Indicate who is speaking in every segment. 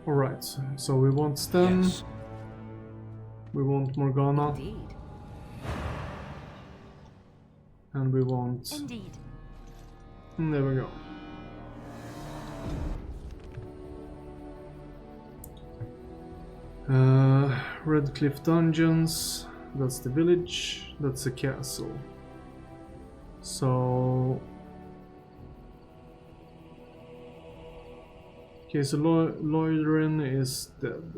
Speaker 1: Alright, so we want Sten.
Speaker 2: Yes.
Speaker 1: We want Morgana.
Speaker 3: Indeed.
Speaker 1: And we want...
Speaker 3: Indeed.
Speaker 1: There we go. Red Cliff Dungeons. That's the village. That's the castle. So... Okay, so Loidrin is dead.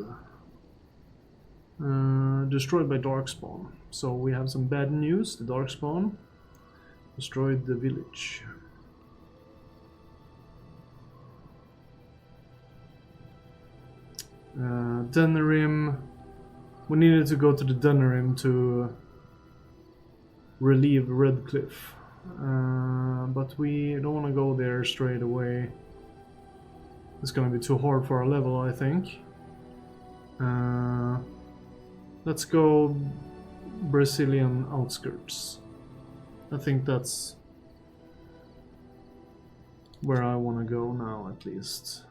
Speaker 1: Destroyed by Darkspawn. So we have some bad news. The Darkspawn destroyed the village. Denerim. We needed to go to the Denerim to relieve Redcliffe. But we don't want to go there straight away. It's gonna be too hard for our level, I think. Let's go Brazilian outskirts. I think that's where I want to go now, at least.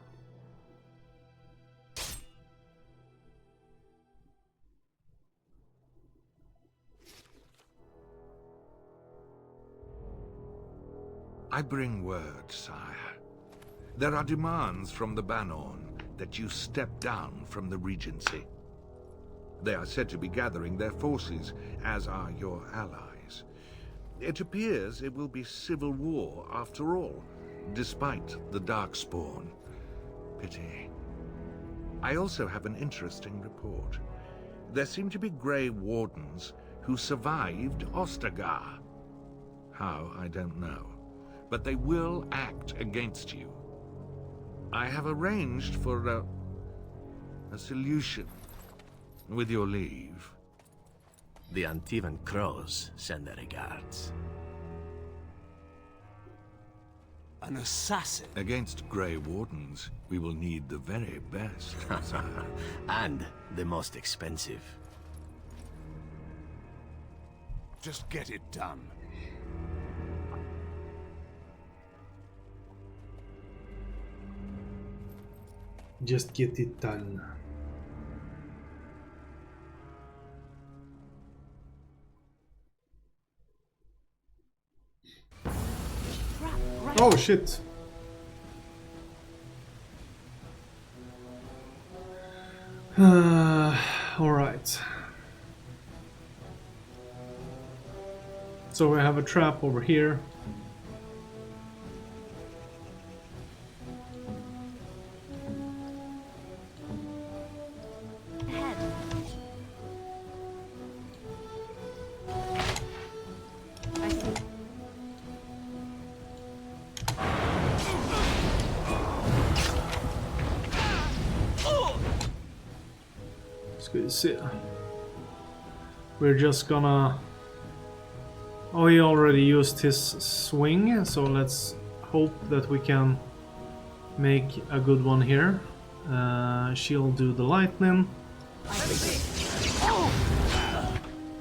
Speaker 2: I bring word, sire. There are demands from the Banorn that you step down from the Regency. They are said to be gathering their forces, as are your allies. It appears it will be civil war after all, despite the Darkspawn. Pity. I also have an interesting report. There seem to be Grey Wardens who survived Ostagar. How, I don't know. But they will act against you. I have arranged for a solution, with your leave.
Speaker 4: The Antivan Crows send their regards.
Speaker 5: An assassin?
Speaker 2: Against Grey Wardens, we will need the very best, sire.
Speaker 4: And the most expensive.
Speaker 5: Just get it done.
Speaker 1: Just get it done. Oh shit. All right. So we have a trap over here. Ska vi se. We're just gonna... Oh, he already used his swing, so let's hope that we can make a good one here. She'll do the lightning.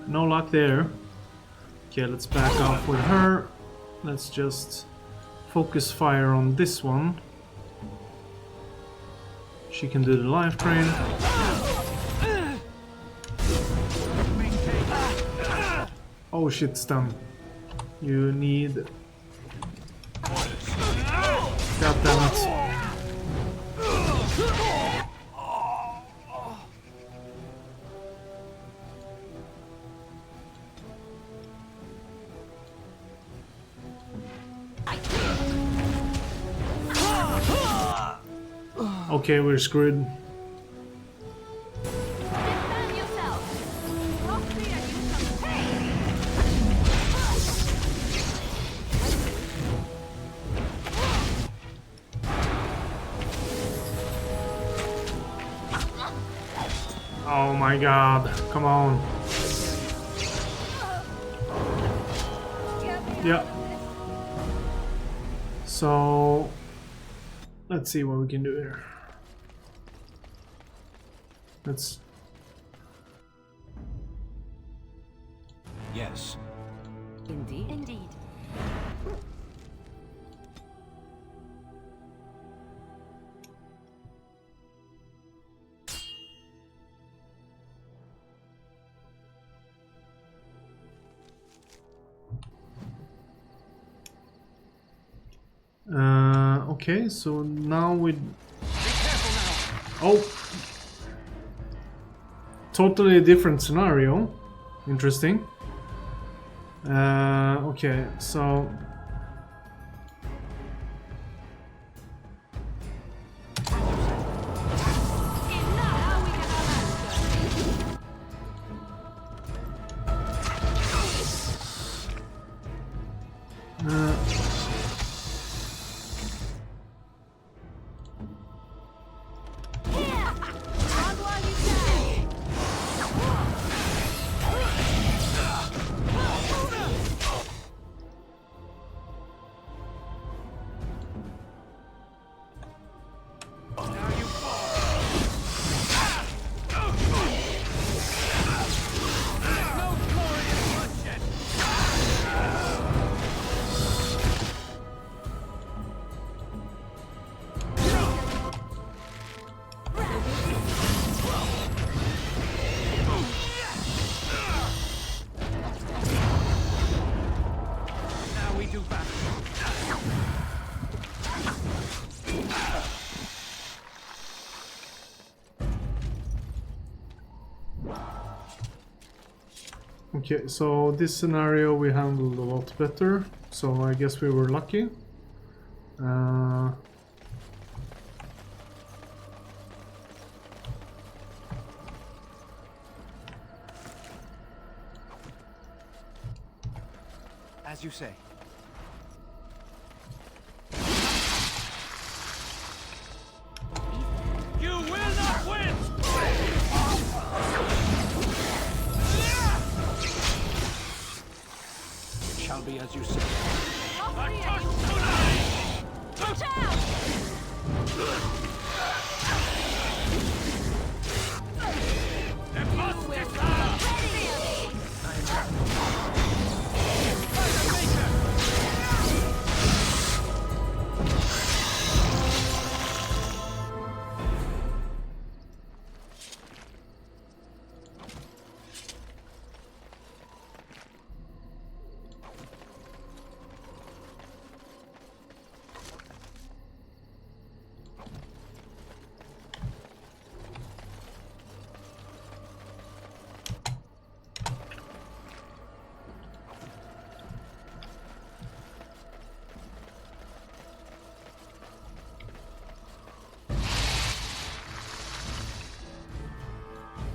Speaker 1: No luck there. Okay, let's back off with her. Let's just focus fire on this one. She can do the life drain. Oh shit, stun. You need... God damn it. Okay, we're screwed. Oh my god, come on. Yeah. So, let's see what we can do here. Let's...
Speaker 5: Yes.
Speaker 3: Indeed. Indeed.
Speaker 1: Okay, so now we... Oh! Totally different scenario. Interesting. Okay, so... Okay, so this scenario we handled a lot better, so I guess we were lucky.
Speaker 5: As you say. You will not win! It shall be as you say.
Speaker 3: Watch out!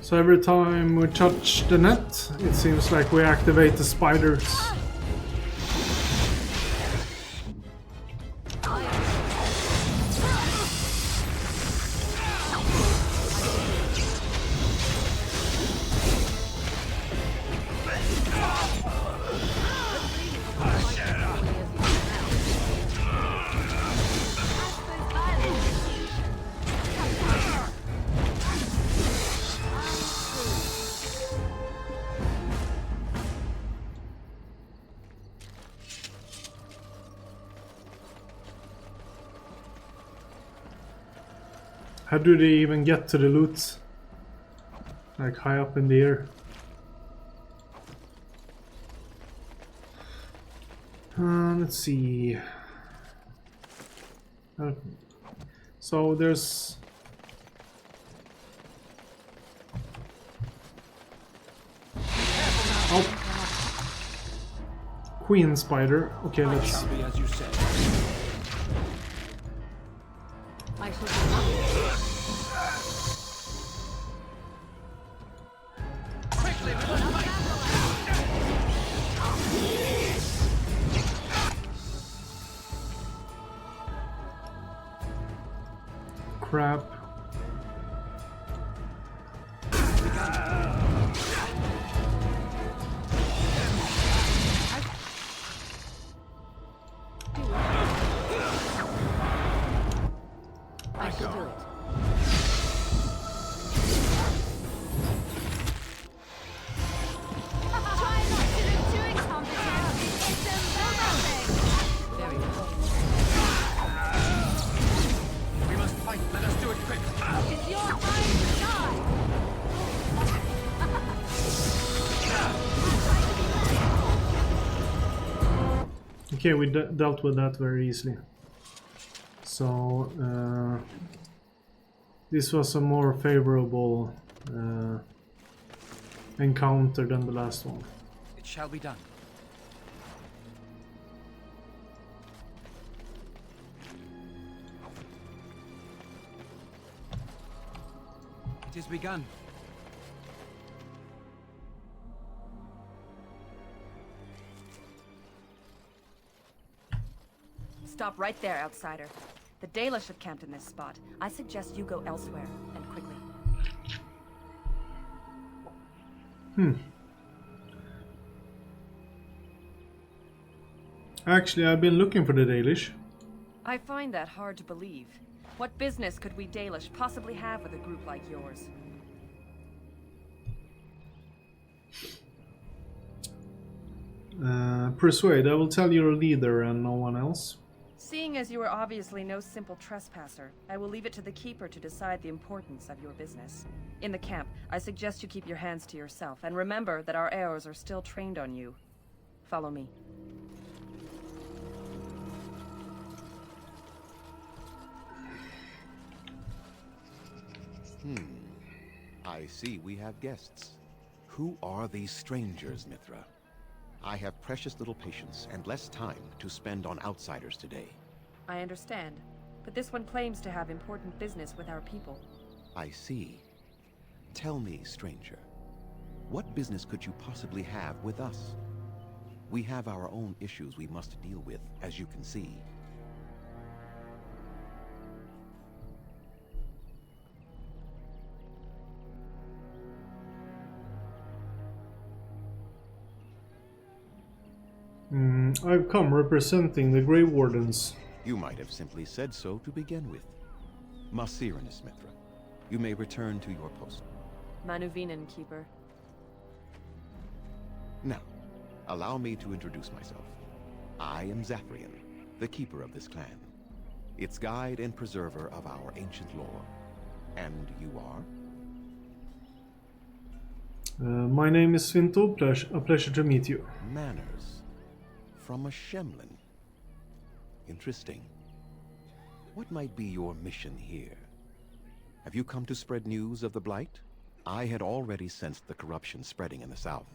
Speaker 1: So every time we touch the net, it seems like we activate the spiders. How do they even get to the loot? Like high up in the air. Let's see. So there's... Oh. Queen spider. Okay, let's...
Speaker 5: Shall be as you say.
Speaker 3: I shall be
Speaker 5: Quickly, we must fight!
Speaker 1: Crap.
Speaker 3: I shall do it. Try not to look too incompetent. It's embarrassing. Very well.
Speaker 5: We must fight. Let us do it quickly.
Speaker 3: It's your time to die.
Speaker 1: Okay, we dealt with that very easily. So this was a more favorable encounter than the last one.
Speaker 5: It shall be done. It is begun.
Speaker 6: Stop right there, outsider. The Dalish have camped in this spot. I suggest you go elsewhere, and quickly.
Speaker 1: Actually, I've been looking for the Dalish.
Speaker 6: I find that hard to believe. What business could we Dalish possibly have with a group like yours?
Speaker 1: Persuade, I will tell your leader and no one else.
Speaker 6: Seeing as you are obviously no simple trespasser, I will leave it to the Keeper to decide the importance of your business. In the camp, I suggest you keep your hands to yourself, and remember that our arrows are still trained on you. Follow me.
Speaker 7: I see we have guests. Who are these strangers, Mithra? I have precious little patience and less time to spend on outsiders today.
Speaker 6: I understand, but this one claims to have important business with our people.
Speaker 7: I see. Tell me, stranger, what business could you possibly have with us? We have our own issues we must deal with, as you can see.
Speaker 1: I've come representing the Grey Wardens.
Speaker 7: You might have simply said so to begin with. Masiranus, Mithra. You may return to your post.
Speaker 6: Manuvinen, Keeper.
Speaker 7: Now, allow me to introduce myself. I am Zathrian, the keeper of this clan, its guide and preserver of our ancient lore. And you are?
Speaker 1: My name is Svinto. A pleasure to meet you.
Speaker 7: Manners. From a Shemlin. Interesting. What might be your mission here? Have you come to spread news of the Blight? I had already sensed the corruption spreading in the south.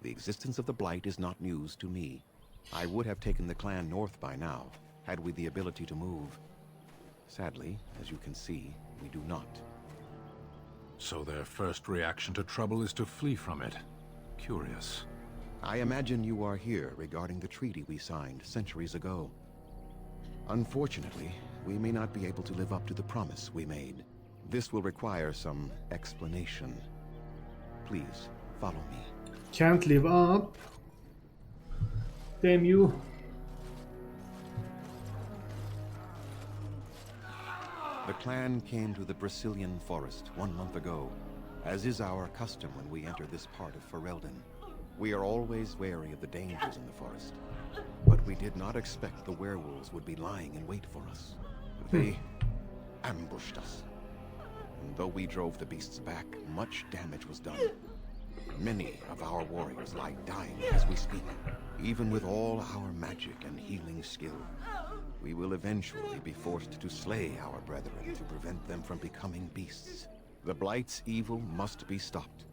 Speaker 7: The existence of the Blight is not news to me. I would have taken the clan north by now, had we the ability to move. Sadly, as you can see, we do not.
Speaker 2: So their first reaction to trouble is to flee from it. Curious.
Speaker 7: I imagine you are here regarding the treaty we signed centuries ago. Unfortunately, we may not be able to live up to the promise we made. This will require some explanation. Please, follow me.
Speaker 1: Can't live up. Damn you.
Speaker 7: The clan came to the Brazilian forest 1 month ago, as is our custom when we enter this part of Ferelden. We are always wary of the dangers in the forest, but we did not expect the werewolves would be lying in wait for us. They ambushed us. And though we drove the beasts back, much damage was done. Many of our warriors lie dying as we speak. Even with all our magic and healing skill, we will eventually be forced to slay our brethren to prevent them from becoming beasts. The Blight's evil must be stopped.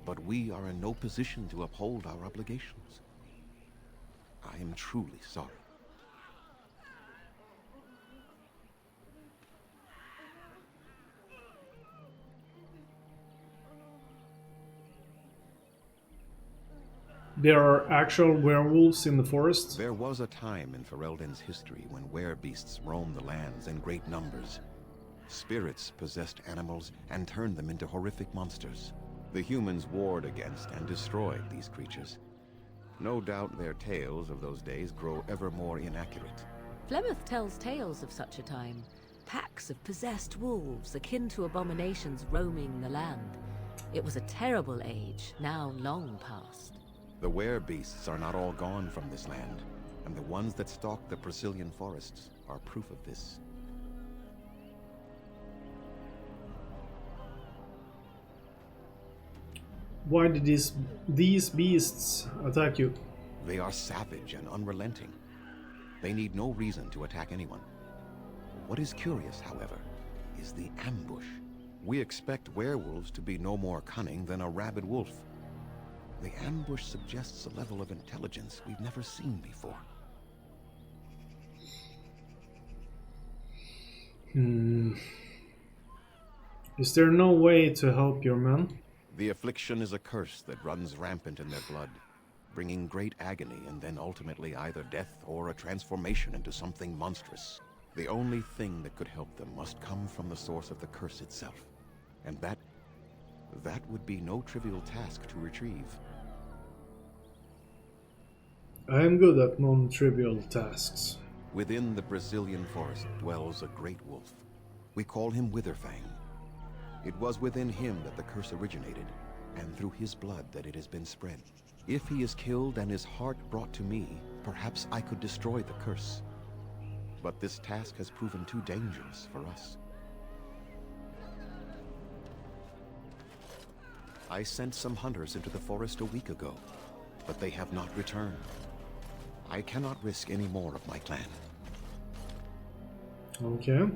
Speaker 7: But we are in no position to uphold our obligations. I am truly sorry.
Speaker 1: There are actual werewolves in the forest.
Speaker 7: There was a time in Ferelden's history when werebeasts roamed the lands in great numbers. Spirits possessed animals and turned them into horrific monsters. The humans warred against and destroyed these creatures. No doubt their tales of those days grow ever more inaccurate.
Speaker 8: Flemeth tells tales of such a time. Packs of possessed wolves, akin to abominations roaming the land. It was a terrible age, now long past.
Speaker 7: The werebeasts are not all gone from this land, and the ones that stalk the Brazilian forests are proof of this.
Speaker 1: Why did these beasts attack you?
Speaker 7: They are savage and unrelenting. They need no reason to attack anyone. What is curious, however, is the ambush. We expect werewolves to be no more cunning than a rabid wolf. The ambush suggests a level of intelligence we've never seen before.
Speaker 1: Is there no way to help your men?
Speaker 7: The affliction is a curse that runs rampant in their blood, bringing great agony and then ultimately either death or a transformation into something monstrous. The only thing that could help them must come from the source of the curse itself. And that would be no trivial task to retrieve.
Speaker 1: I am good at non-trivial tasks.
Speaker 7: Within the Brazilian forest dwells a great wolf. We call him Witherfang. It was within him that the curse originated, and through his blood that it has been spread. If he is killed and his heart brought to me, perhaps I could destroy the curse. But this task has proven too dangerous for us. I sent some hunters into the forest a week ago, but they have not returned. I cannot risk any more of my clan.
Speaker 1: Okay.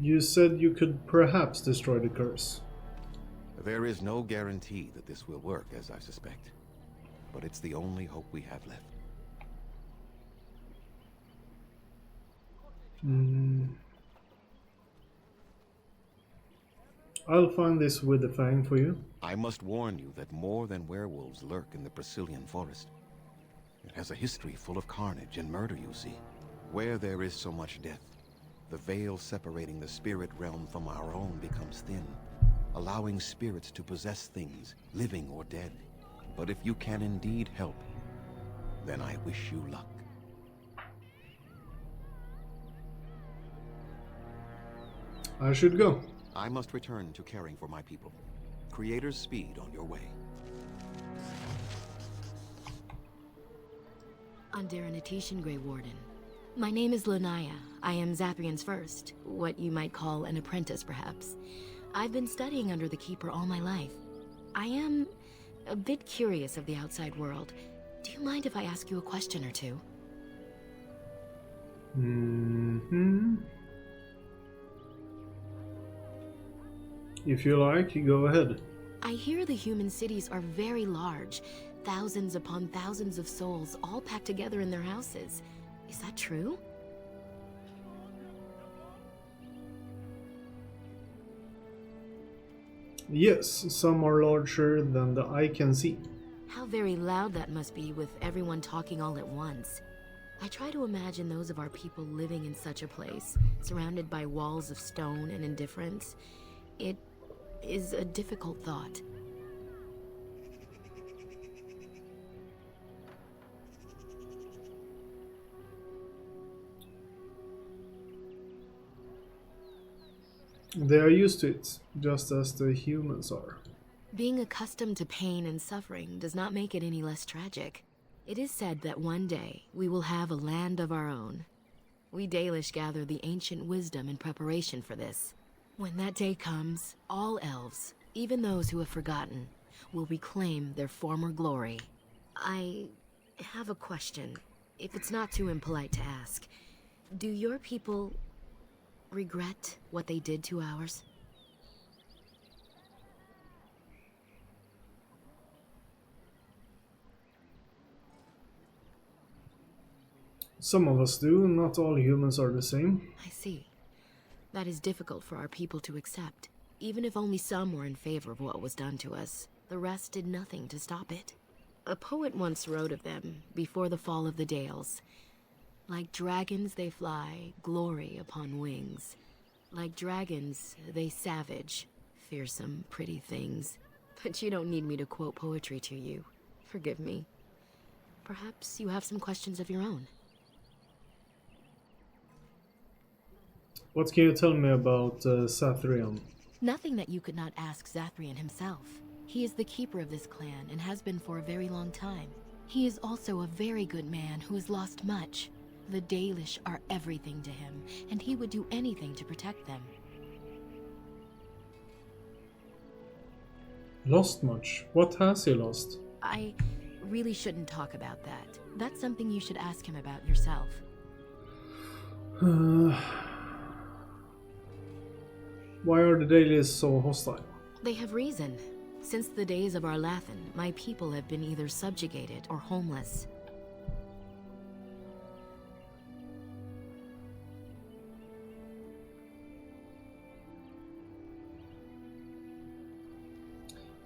Speaker 1: You said you could perhaps destroy the curse.
Speaker 7: There is no guarantee that this will work, as I suspect. But it's the only hope we have left.
Speaker 1: I'll find this with the fang for you.
Speaker 7: I must warn you that more than werewolves lurk in the Brazilian forest. It has a history full of carnage and murder, you see. Where there is so much death, the veil separating the spirit realm from our own becomes thin, allowing spirits to possess things, living or dead. But if you can indeed help, then I wish you luck.
Speaker 1: I should go.
Speaker 7: I must return to caring for my people. Creator's speed on your way.
Speaker 9: Underanitishan, Grey Warden. My name is Lanaya. I am Zathrian's first, what you might call an apprentice, perhaps. I've been studying under the Keeper all my life. I am a bit curious of the outside world. Do you mind if I ask you a question or two?
Speaker 1: If you like, you go ahead.
Speaker 9: I hear the human cities are very large, thousands upon thousands of souls all packed together in their houses. Is that true?
Speaker 1: Yes, some are larger than the eye can see.
Speaker 9: How very loud that must be with everyone talking all at once. I try to imagine those of our people living in such a place, surrounded by walls of stone and indifference. It is a difficult thought.
Speaker 1: They are used to it, just as the humans are.
Speaker 9: Being accustomed to pain and suffering does not make it any less tragic. It is said that one day we will have a land of our own. We Dalish gather the ancient wisdom in preparation for this. When that day comes, all elves, even those who have forgotten, will reclaim their former glory. I have a question, if it's not too impolite to ask. Do your people regret what they did to ours?
Speaker 1: Some of us do, not all humans are the same.
Speaker 9: I see. That is difficult for our people to accept. Even if only some were in favor of what was done to us, the rest did nothing to stop it. A poet once wrote of them, before the fall of the Dales. Like dragons they fly, glory upon wings. Like dragons, they savage, fearsome, pretty things. But you don't need me to quote poetry to you. Forgive me. Perhaps you have some questions of your own.
Speaker 1: What can you tell me about Zathrian?
Speaker 9: Nothing that you could not ask Zathrian himself. He is the keeper of this clan and has been for a very long time. He is also a very good man who has lost much. The Dalish are everything to him, and he would do anything to protect them.
Speaker 1: Lost much? What has he lost?
Speaker 9: I really shouldn't talk about that. That's something you should ask him about yourself.
Speaker 1: Why are the dailies so hostile?
Speaker 9: They have reason. Since the days of Arlathan, my people have been either subjugated or homeless.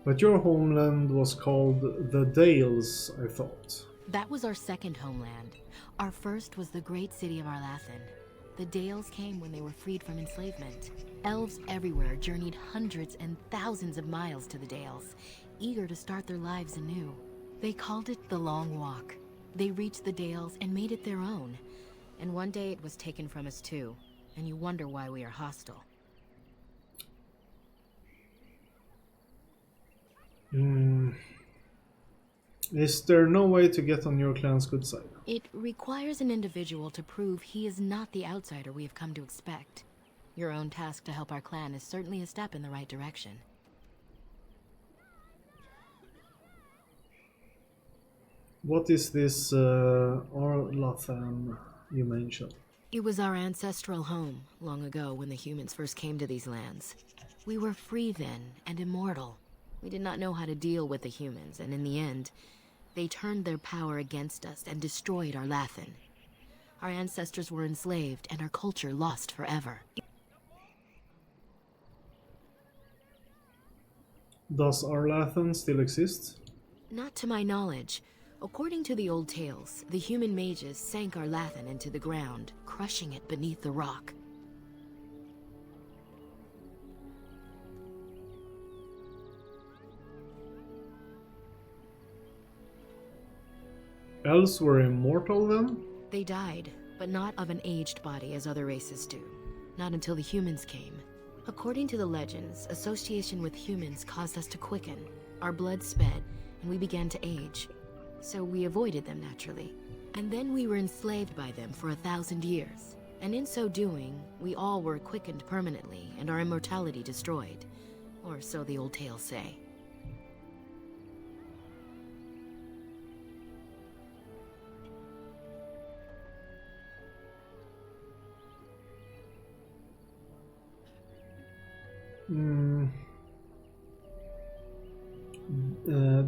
Speaker 1: But your homeland was called the Dales, I thought.
Speaker 9: That was our second homeland. Our first was the great city of Arlathan. The Dales came when they were freed from enslavement. Elves everywhere journeyed hundreds and thousands of miles to the Dales, eager to start their lives anew. They called it the Long Walk. They reached the Dales and made it their own. And one day it was taken from us too, and you wonder why we are hostile.
Speaker 1: Is there no way to get on your clan's good side?
Speaker 9: It requires an individual to prove he is not the outsider we have come to expect. Your own task to help our clan is certainly a step in the right direction.
Speaker 1: What is this Arlathan you mentioned?
Speaker 9: It was our ancestral home, long ago when the humans first came to these lands. We were free then, and immortal. We did not know how to deal with the humans, and in the end, they turned their power against us and destroyed Arlathan. Our ancestors were enslaved, and our culture lost forever.
Speaker 1: Does Arlathan still exist?
Speaker 9: Not to my knowledge. According to the old tales, the human mages sank Arlathan into the ground, crushing it beneath the rock.
Speaker 1: Elves were immortal then?
Speaker 9: They died, but not of an aged body as other races do. Not until the humans came. According to the legends, association with humans caused us to quicken. Our blood sped, and we began to age. So we avoided them naturally. And then we were enslaved by them for 1,000 years. And in so doing, we all were quickened permanently and our immortality destroyed. Or so the old tales say.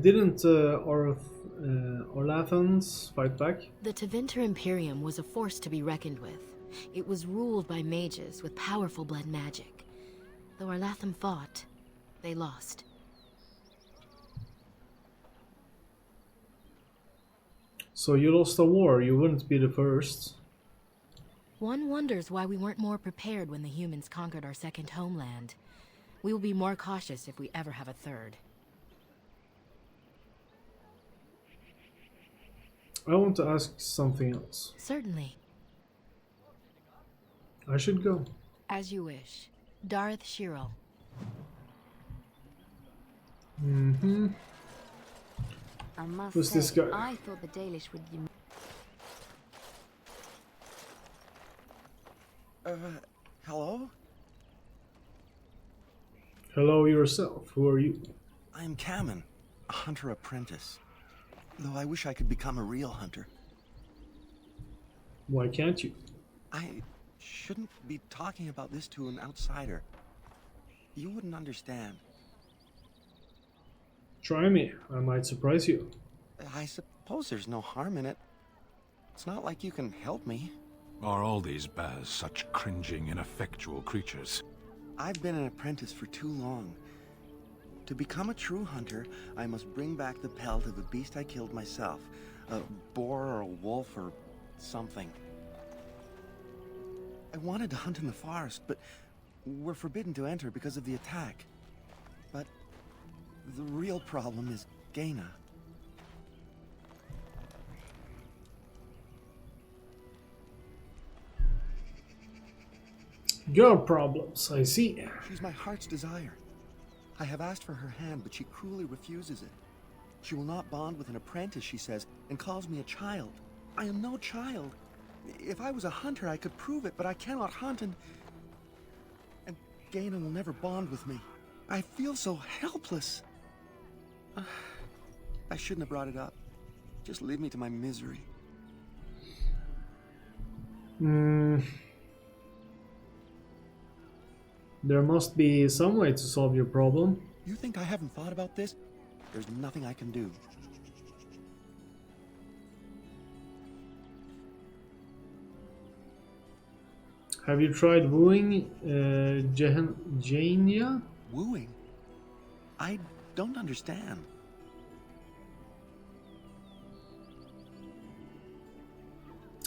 Speaker 1: Didn't Arlathans fight back?
Speaker 9: The Tevinter Imperium was a force to be reckoned with. It was ruled by mages with powerful blood magic. Though Arlathan fought, they lost.
Speaker 1: So you lost a war, you wouldn't be the first.
Speaker 9: One wonders why we weren't more prepared when the humans conquered our second homeland. We will be more cautious if we ever have a third.
Speaker 1: I want to ask something else.
Speaker 9: Certainly.
Speaker 1: I should go.
Speaker 9: As you wish. Darth Shirel.
Speaker 3: I must
Speaker 1: Who's
Speaker 3: say,
Speaker 1: this guy?
Speaker 3: I thought the Dalish would be...
Speaker 10: Hello?
Speaker 1: Hello yourself, who are you?
Speaker 10: I am Kamen, a hunter apprentice. Though I wish I could become a real hunter.
Speaker 1: Why can't you?
Speaker 10: I shouldn't be talking about this to an outsider. You wouldn't understand.
Speaker 1: Try me, I might surprise you.
Speaker 10: I suppose there's no harm in it. It's not like you can help me.
Speaker 2: Are all these bears such cringing, ineffectual creatures?
Speaker 10: I've been an apprentice for too long. To become a true hunter, I must bring back the pelt of a beast I killed myself. A boar or a wolf or something. I wanted to hunt in the forest, but we're forbidden to enter because of the attack. But the real problem is Gaina.
Speaker 1: Girl problems, I see.
Speaker 10: She's my heart's desire. I have asked for her hand, but she cruelly refuses it. She will not bond with an apprentice, she says, and calls me a child. I am no child. If I was a hunter, I could prove it, but I cannot hunt, and Gaina will never bond with me. I feel so helpless. I shouldn't have brought it up. Just leave me to my misery.
Speaker 1: There must be some way to solve your problem.
Speaker 10: You think I haven't thought about this? There's nothing I can do.
Speaker 1: Have you tried wooing Jania?
Speaker 10: Wooing? I don't understand.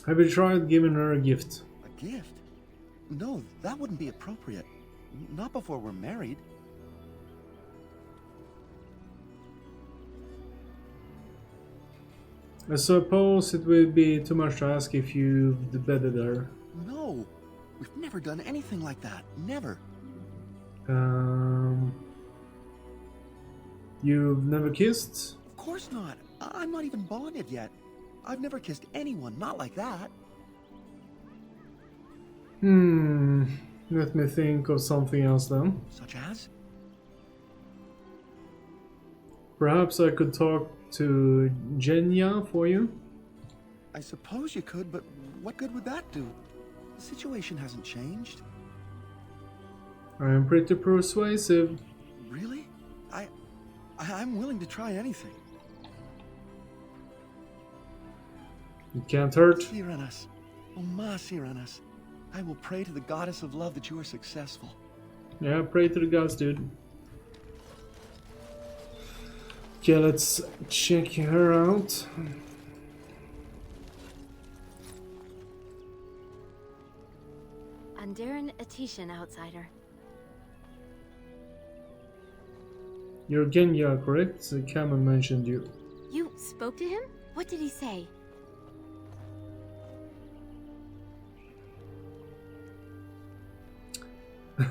Speaker 1: Have you tried giving her a gift?
Speaker 10: A gift? No, that wouldn't be appropriate. Not before we're married.
Speaker 1: I suppose it would be too much to ask if you've bedded her.
Speaker 10: No, we've never done anything like that. Never.
Speaker 1: You've never kissed?
Speaker 10: Of course not. I'm not even bonded yet. I've never kissed anyone, not like that.
Speaker 1: Let me think of something else then.
Speaker 10: Such as?
Speaker 1: Perhaps I could talk to Jenya for you?
Speaker 10: I suppose you could, but what good would that do? The situation hasn't changed.
Speaker 1: I am pretty persuasive.
Speaker 10: Really? I'm willing to try anything.
Speaker 1: It can't hurt.
Speaker 10: Siranas. Oh, ma Siranas. I will pray to the goddess of love that you are successful.
Speaker 1: Yeah, pray to the gods, dude. Okay, let's check her out.
Speaker 11: Andaran Atishan, outsider.
Speaker 1: You're Genya, correct? Cameron mentioned you.
Speaker 11: You spoke to him? What did he say?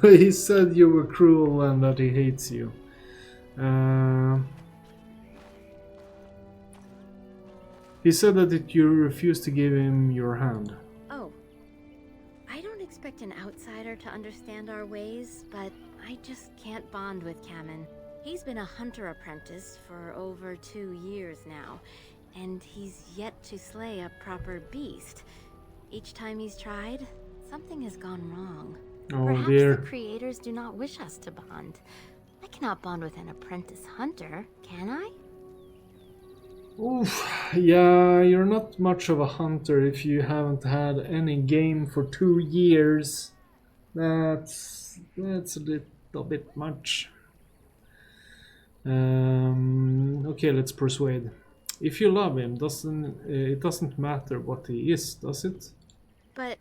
Speaker 1: He said you were cruel and that he hates you. He said that you refused to give him your hand.
Speaker 11: Oh. I don't expect an outsider to understand our ways, but I just can't bond with Kamen. He's been a hunter apprentice for over 2 years now, and he's yet to slay a proper beast. Each time he's tried, something has gone wrong.
Speaker 1: Oh
Speaker 11: Perhaps
Speaker 1: dear.
Speaker 11: the creators do not wish us to bond. I cannot bond with an apprentice hunter, can I?
Speaker 1: Oof, yeah, you're not much of a hunter if you haven't had any game for 2 years. That's a little bit much. Okay, let's persuade. If you love him, it doesn't matter what he is, does it?
Speaker 11: But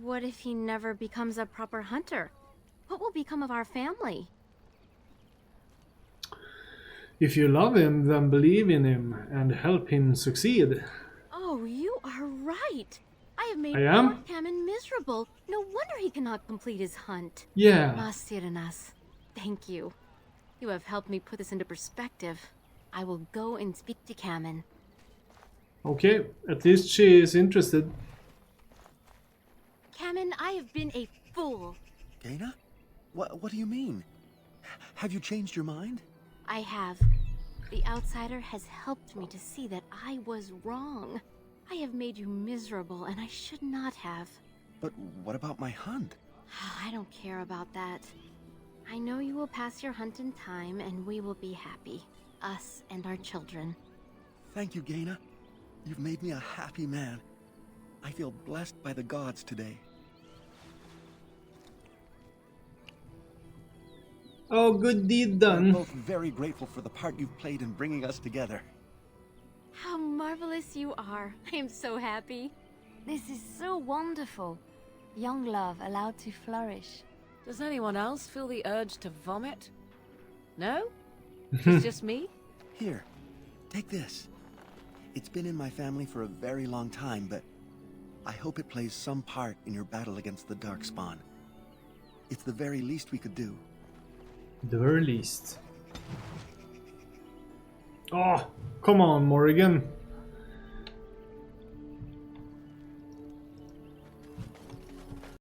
Speaker 11: what if he never becomes a proper hunter? What will become of our family?
Speaker 1: If you love him, then believe in him and help him succeed.
Speaker 11: Oh, you are right. I have made
Speaker 1: I am?
Speaker 11: poor Kamen miserable. No wonder he cannot complete his hunt.
Speaker 1: Yeah.
Speaker 11: Masiranas, thank you. You have helped me put this into perspective. I will go and speak to Kamen.
Speaker 1: Okay, at least she is interested.
Speaker 11: Kamen, I have been a fool.
Speaker 10: Gaina? What do you mean? Have you changed your mind?
Speaker 11: I have. The outsider has helped me to see that I was wrong. I have made you miserable, and I should not have.
Speaker 10: But what about my hunt?
Speaker 11: I don't care about that. I know you will pass your hunt in time, and we will be happy. Us and our children.
Speaker 10: Thank you, Gaina. You've made me a happy man. I feel blessed by the gods today.
Speaker 1: Oh, good deed
Speaker 10: We're
Speaker 1: done.
Speaker 10: both very grateful for the part you've played in bringing us together.
Speaker 11: How marvelous you are. I am so happy.
Speaker 3: This is so wonderful. Young love allowed to flourish.
Speaker 8: Does anyone else feel the urge to vomit? No? It's just me?
Speaker 10: Here, take this. It's been in my family for a very long time, but I hope it plays some part in your battle against the Darkspawn. It's the very least we could do.
Speaker 1: The very least. Oh, come on, Morrigan.